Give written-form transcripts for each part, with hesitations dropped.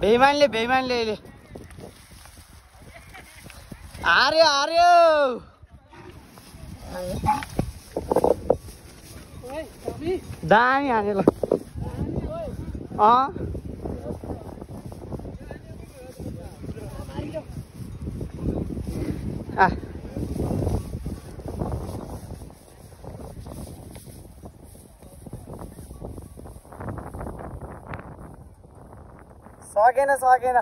बेइमानले अहिले हार्यो दामी हाने ल सकेन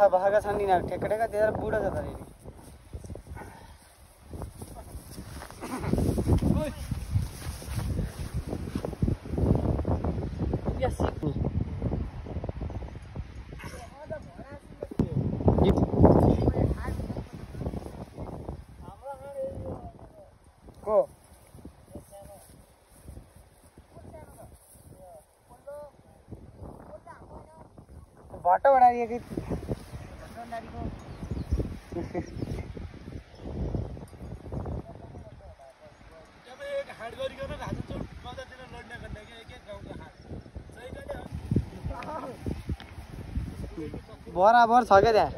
बाहागा छन् नि ठेक्का त्यता बुढो छ त रे को बाटो बनाइएको बराबर छ क्या त्यहाँ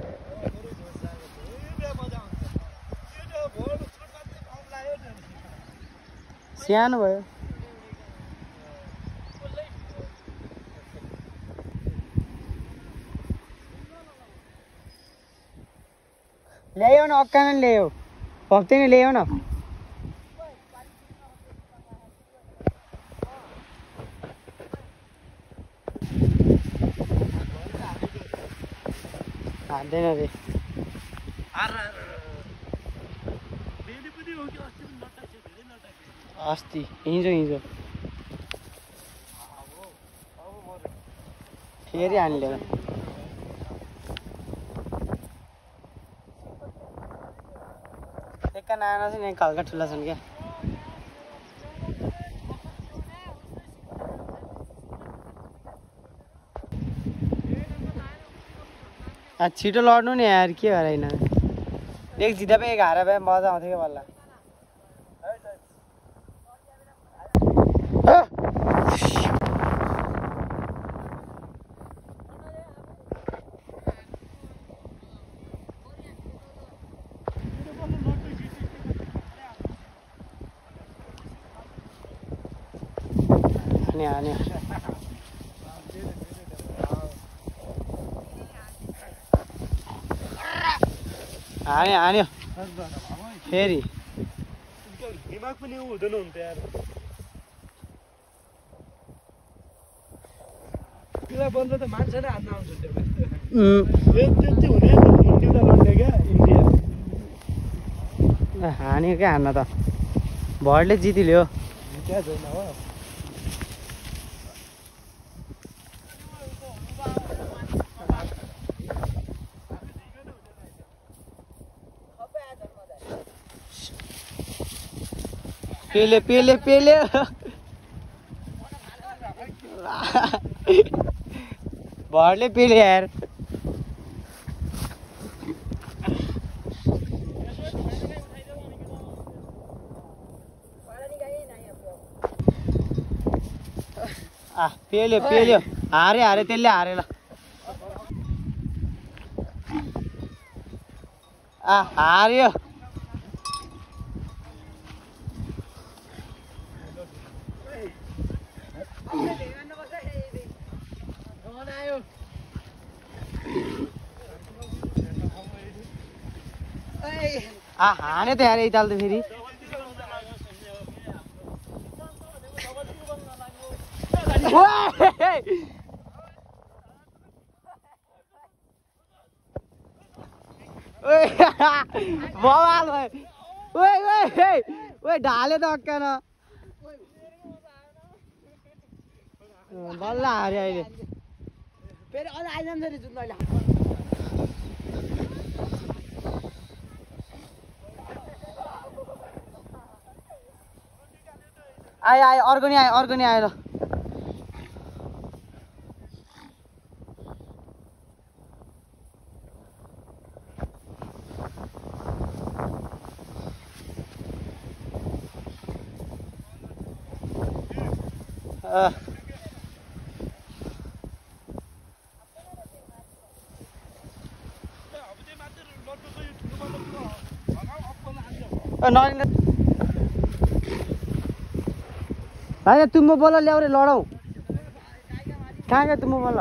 सानो भयो ल्यायो न अक्कान ल्यायो हप्ते नै ल्यायो न हान्दैन रे अस्ति हिजो फेरि हान्ले एका नाना चाहिँ यहाँ हल्का ठुला छन् क्या छिटो लड्नु नि यार के भएर होइन एक जित्दा पनि एक हारा भए मजा आउँथ्यो क्या बल्ल हान्यो फेरि दिमाग पनि हुँदैन हुन्छ यार किला बन्द त मान्छे नै हान्न आउँछ त्यो त्यति हुने इन्डिया लड्ने क्या इन्डिया हान्यो क्या हान्न त भरले जितिल्यो जित्या छैन हो पेले भरले पेले यार पेल्यो हारे त्यसले हारे ल हार्यो हाने त यार यताल त फेरि बवाल भयो ढाले त अक्का न बल्ल हार्यो अहिले फेरि अझ आइजान्छ नि जुत्न अहिले आयो आयो अर्को नि आयो ल होइन तुम्बो बोल ल्याउ रे लडौ कहाँ गयो तुम्बो बोल